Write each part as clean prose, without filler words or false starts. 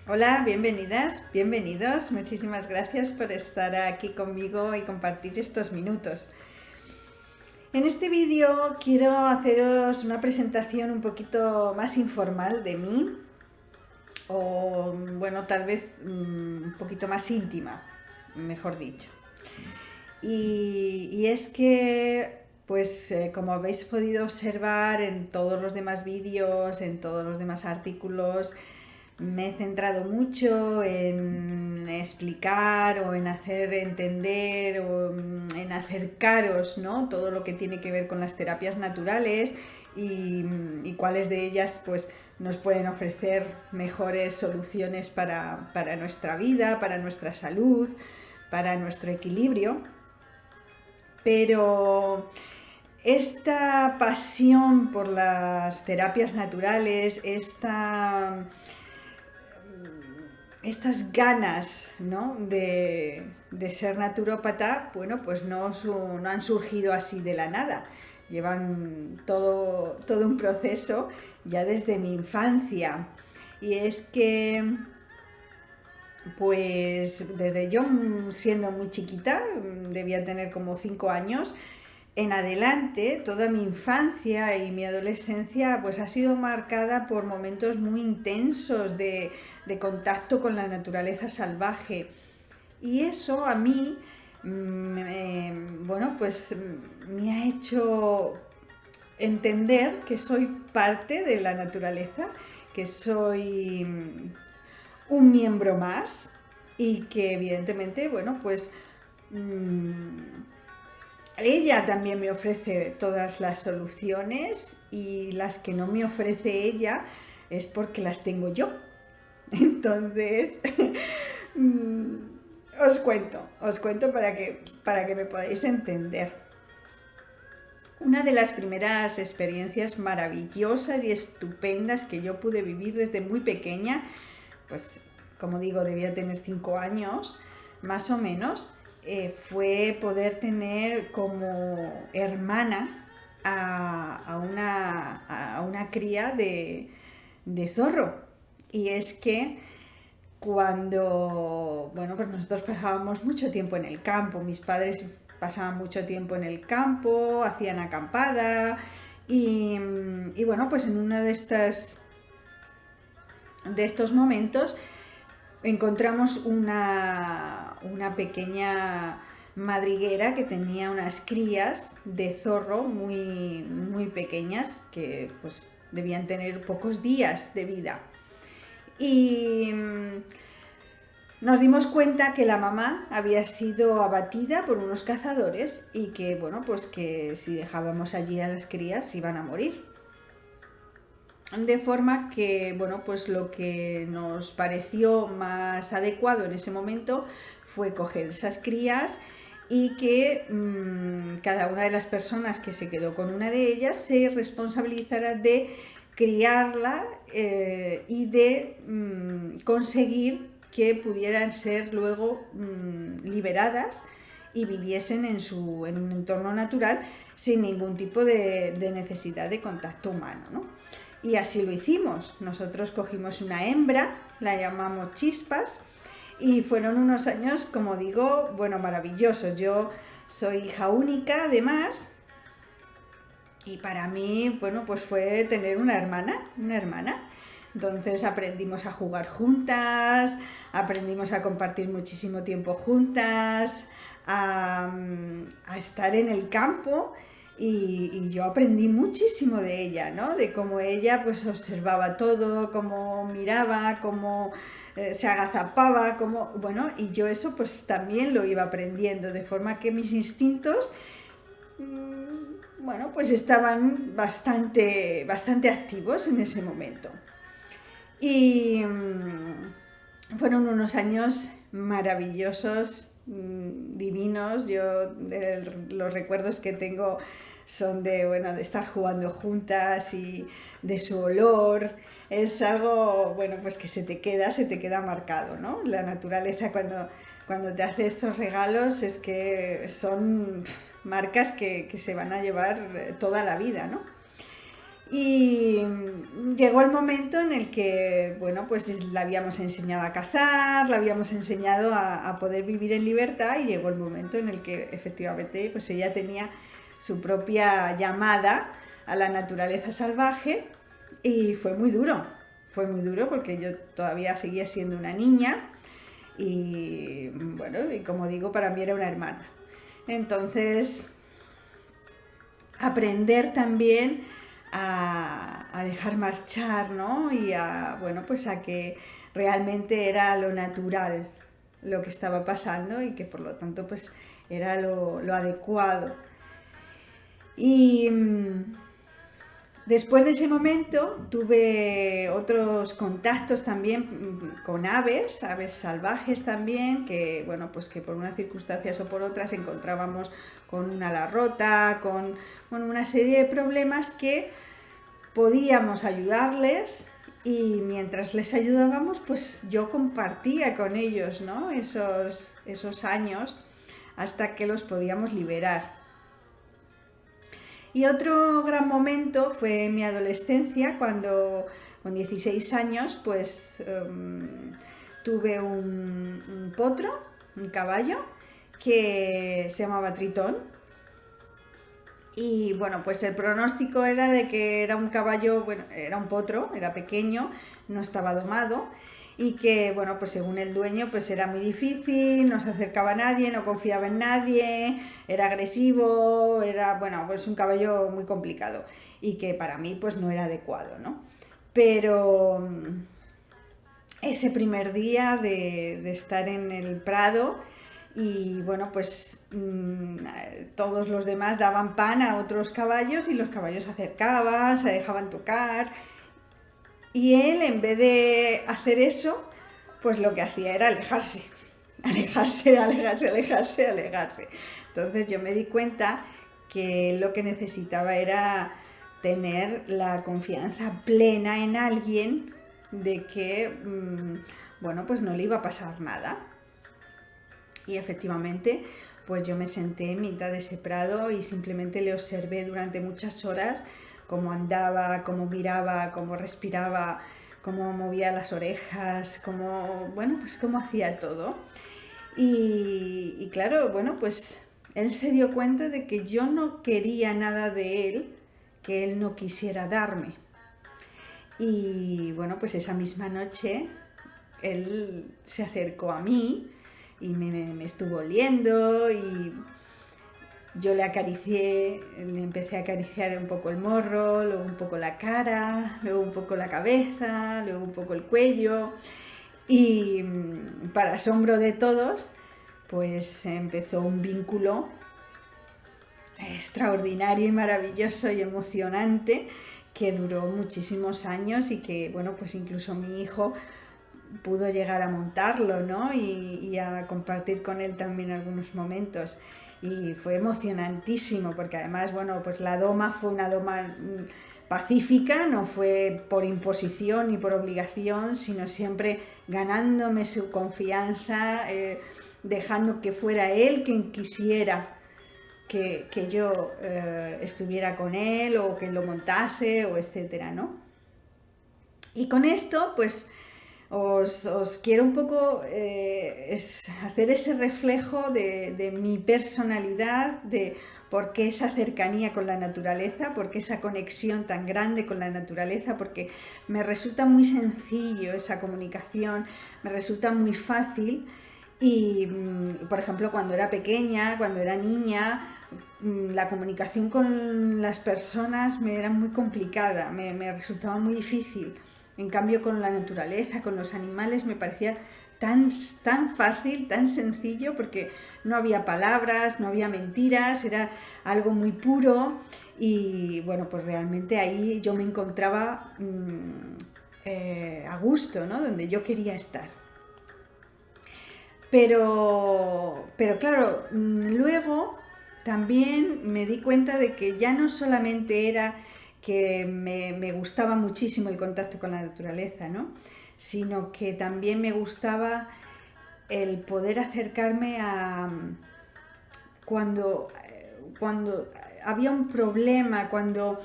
Hola, bienvenidas, bienvenidos. Muchísimas gracias por estar aquí conmigo y compartir estos minutos. En este vídeo quiero haceros una presentación un poquito más informal de mí, o bueno, tal vez un poquito más íntima, mejor dicho. Y es que, pues como habéis podido observar en todos los demás vídeos, en todos los demás artículos, me he centrado mucho en explicar o en hacer entender o en acercaros, ¿no?, todo lo que tiene que ver con las terapias naturales y cuáles de ellas pues nos pueden ofrecer mejores soluciones para nuestra vida, para nuestra salud, para nuestro equilibrio. Pero esta pasión por las terapias naturales, estas ganas, ¿no?, de ser naturópata, bueno, pues no han surgido así de la nada. Llevan todo un proceso ya desde mi infancia. Y es que, pues desde yo siendo muy chiquita, debía tener como 5 años, en adelante, toda mi infancia y mi adolescencia pues ha sido marcada por momentos muy intensos de contacto con la naturaleza salvaje. Y eso a mí, bueno, pues me ha hecho entender que soy parte de la naturaleza, que soy un miembro más y que evidentemente, bueno, pues ella también me ofrece todas las soluciones y las que no me ofrece ella es porque las tengo yo. Entonces, os cuento para que me podáis entender. Una de las primeras experiencias maravillosas y estupendas que yo pude vivir desde muy pequeña, pues como digo, debía tener 5 años, más o menos, fue poder tener como hermana a una cría de zorro. Y es que cuando, bueno, pues nosotros pasábamos mucho tiempo en el campo, mis padres pasaban mucho tiempo en el campo, hacían acampada y bueno, pues en uno de estos momentos encontramos una pequeña madriguera que tenía unas crías de zorro muy, muy pequeñas que pues debían tener pocos días de vida. Y nos dimos cuenta que la mamá había sido abatida por unos cazadores y que, bueno, pues que si dejábamos allí a las crías iban a morir. De forma que, bueno, pues lo que nos pareció más adecuado en ese momento fue coger esas crías y que cada una de las personas que se quedó con una de ellas se responsabilizara de criarla y de conseguir que pudieran ser luego liberadas y viviesen en un entorno natural sin ningún tipo de necesidad de contacto humano, ¿no? Y así lo hicimos. Nosotros cogimos una hembra, la llamamos Chispas, y fueron unos años, como digo, bueno, maravillosos. Yo soy hija única, además, y para mí, bueno, pues fue tener una hermana. Entonces aprendimos a jugar juntas, aprendimos a compartir muchísimo tiempo juntas, a estar en el campo y yo aprendí muchísimo de ella, ¿no? De cómo ella pues observaba todo, cómo miraba, cómo se agazapaba, cómo, bueno, y yo eso pues también lo iba aprendiendo, de forma que mis instintos bueno, pues estaban bastante activos en ese momento. Y fueron unos años maravillosos, divinos. Yo los recuerdos que tengo son de, bueno, de estar jugando juntas y de su olor. Es algo, bueno, pues que se te queda marcado, ¿no? La naturaleza cuando te hace estos regalos es que son marcas que se van a llevar toda la vida, ¿no? Y llegó el momento en el que, bueno, pues la habíamos enseñado a cazar, la habíamos enseñado a poder vivir en libertad, y llegó el momento en el que efectivamente pues ella tenía su propia llamada a la naturaleza salvaje, y fue muy duro porque yo todavía seguía siendo una niña y, bueno, y como digo, para mí era una hermana. Entonces, aprender también a dejar marchar, ¿no? Y bueno, pues a que realmente era lo natural lo que estaba pasando, y que por lo tanto pues era lo adecuado. Y después de ese momento tuve otros contactos también con aves salvajes también, que, bueno, pues que por unas circunstancias o por otras encontrábamos con una ala rota, con, bueno, una serie de problemas que podíamos ayudarles, y mientras les ayudábamos pues yo compartía con ellos, ¿no? esos años hasta que los podíamos liberar. Y otro gran momento fue mi adolescencia, cuando con 16 años pues tuve un potro, un caballo, que se llamaba Tritón. Y bueno, pues el pronóstico era de que era un caballo, bueno, era un potro, era pequeño, no estaba domado, y que, bueno, pues según el dueño pues era muy difícil, no se acercaba a nadie, no confiaba en nadie, era agresivo, era, bueno, pues un caballo muy complicado, y que para mí pues no era adecuado, ¿no? Pero ese primer día de estar en el Prado, y bueno, pues todos los demás daban pan a otros caballos, y los caballos se acercaban, se dejaban tocar, y él, en vez de hacer eso, pues lo que hacía era alejarse, alejarse, alejarse, alejarse, alejarse. Entonces yo me di cuenta que lo que necesitaba era tener la confianza plena en alguien de que, bueno, pues no le iba a pasar nada. Y efectivamente, pues yo me senté en mitad de ese prado y simplemente le observé durante muchas horas cómo andaba, cómo miraba, cómo respiraba, cómo movía las orejas, cómo, bueno, pues cómo hacía todo. Y claro, bueno, pues él se dio cuenta de que yo no quería nada de él que él no quisiera darme. Y bueno, pues esa misma noche él se acercó a mí y me estuvo oliendo, y yo le acaricié, le empecé a acariciar un poco el morro, luego un poco la cara, luego un poco la cabeza, luego un poco el cuello, y para asombro de todos, pues empezó un vínculo extraordinario y maravilloso y emocionante, que duró muchísimos años, y que, bueno, pues incluso mi hijo pudo llegar a montarlo, ¿no? Y a compartir con él también algunos momentos. Y fue emocionantísimo, porque además, bueno, pues la doma fue una doma pacífica, no fue por imposición ni por obligación, sino siempre ganándome su confianza, dejando que fuera él quien quisiera que yo estuviera con él, o que lo montase, o etcétera, ¿no? Y con esto, pues os quiero un poco hacer ese reflejo de mi personalidad, de por qué esa cercanía con la naturaleza, por qué esa conexión tan grande con la naturaleza, porque me resulta muy sencillo esa comunicación, me resulta muy fácil. Y, por ejemplo, cuando era pequeña, cuando era niña, la comunicación con las personas me era muy complicada, me resultaba muy difícil. En cambio, con la naturaleza, con los animales, me parecía tan fácil, tan sencillo, porque no había palabras, no había mentiras, era algo muy puro. Y bueno, pues realmente ahí yo me encontraba a gusto, ¿no? Donde yo quería estar. Pero claro, luego también me di cuenta de que ya no solamente era que me gustaba muchísimo el contacto con la naturaleza, ¿no? Sino que también me gustaba el poder acercarme a cuando había un problema, cuando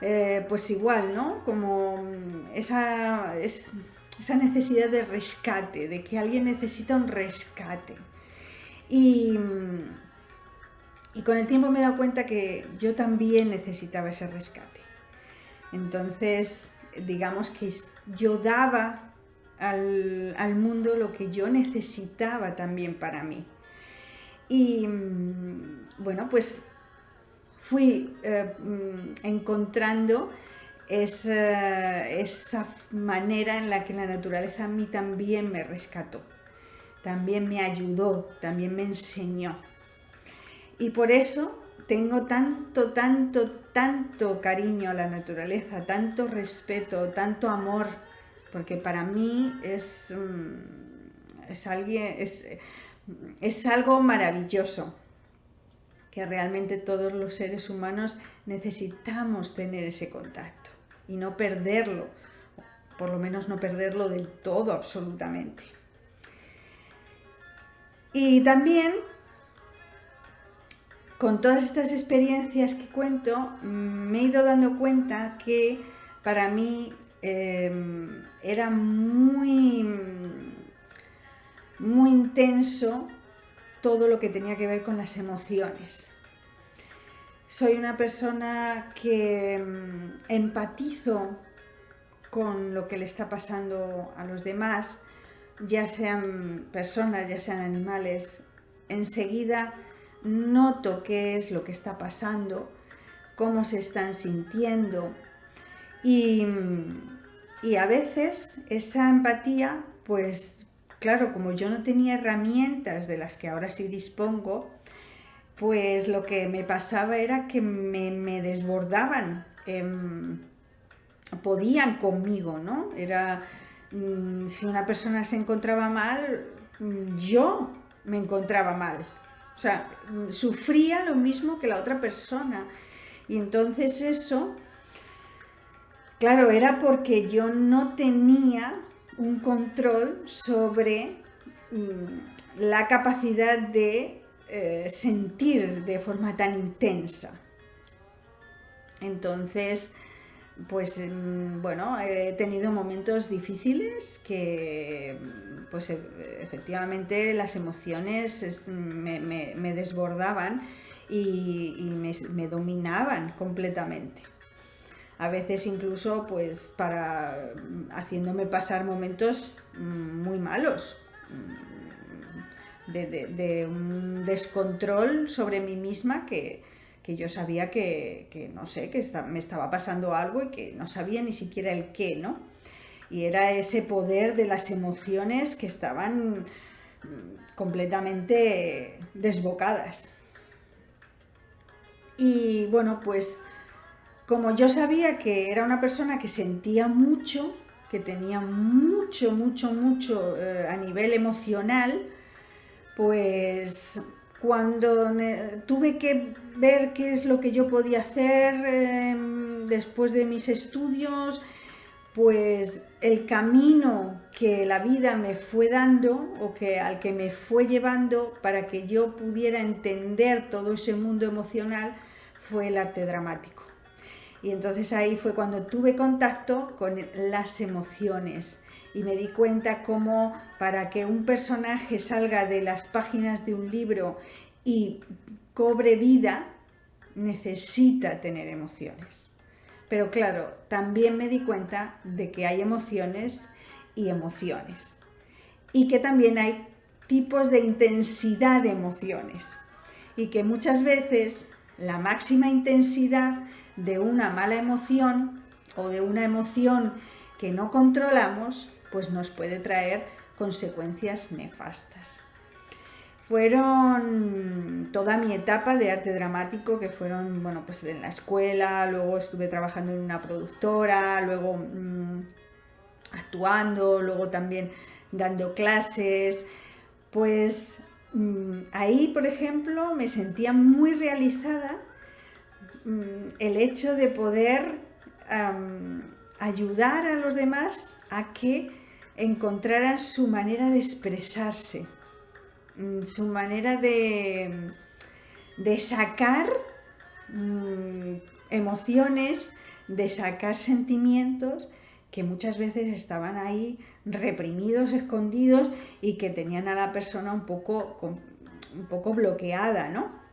pues igual, ¿no? Como esa necesidad de rescate, de que alguien necesita un rescate. Y, y con el tiempo me he dado cuenta que yo también necesitaba ese rescate. Entonces, digamos que yo daba al mundo lo que yo necesitaba también para mí. Y bueno, pues fui encontrando esa manera en la que la naturaleza a mí también me rescató, también me ayudó, también me enseñó. Y por eso tengo tanto, tanto, tanto cariño a la naturaleza, tanto respeto, tanto amor, porque para mí es algo maravilloso, que realmente todos los seres humanos necesitamos tener ese contacto y no perderlo, por lo menos no perderlo del todo absolutamente. Y también, con todas estas experiencias que cuento, me he ido dando cuenta que para mí era muy intenso todo lo que tenía que ver con las emociones. Soy una persona que empatizo con lo que le está pasando a los demás, ya sean personas, ya sean animales. Enseguida noto qué es lo que está pasando, cómo se están sintiendo y a veces esa empatía, pues claro, como yo no tenía herramientas de las que ahora sí dispongo, pues lo que me pasaba era que me desbordaban, podían conmigo, ¿no? Si una persona se encontraba mal, yo me encontraba mal. O sea, sufría lo mismo que la otra persona. Y entonces eso, claro, era porque yo no tenía un control sobre la capacidad de sentir de forma tan intensa. Entonces, pues bueno, he tenido momentos difíciles que, pues efectivamente las emociones me desbordaban y me dominaban completamente. A veces incluso pues haciéndome pasar momentos muy malos, de un descontrol sobre mí misma que yo sabía que no sé, que me estaba pasando algo y que no sabía ni siquiera el qué, ¿no? Y era ese poder de las emociones que estaban completamente desbocadas. Y bueno, pues como yo sabía que era una persona que sentía mucho, que tenía mucho a nivel emocional, pues cuando tuve que ver qué es lo que yo podía hacer después de mis estudios, pues el camino que la vida me fue dando o al que me fue llevando para que yo pudiera entender todo ese mundo emocional fue el arte dramático. Y entonces ahí fue cuando tuve contacto con las emociones y me di cuenta cómo para que un personaje salga de las páginas de un libro y cobre vida, necesita tener emociones. Pero claro, también me di cuenta de que hay emociones y emociones. Y que también hay tipos de intensidad de emociones. Y que muchas veces la máxima intensidad de una mala emoción o de una emoción que no controlamos, pues nos puede traer consecuencias nefastas. Fueron toda mi etapa de arte dramático, que fueron, bueno, pues en la escuela, luego estuve trabajando en una productora, luego actuando, luego también dando clases, pues ahí, por ejemplo, me sentía muy realizada el hecho de poder ayudar a los demás a que encontraran su manera de expresarse, su manera de sacar emociones, de sacar sentimientos que muchas veces estaban ahí reprimidos, escondidos y que tenían a la persona un poco bloqueada, ¿no?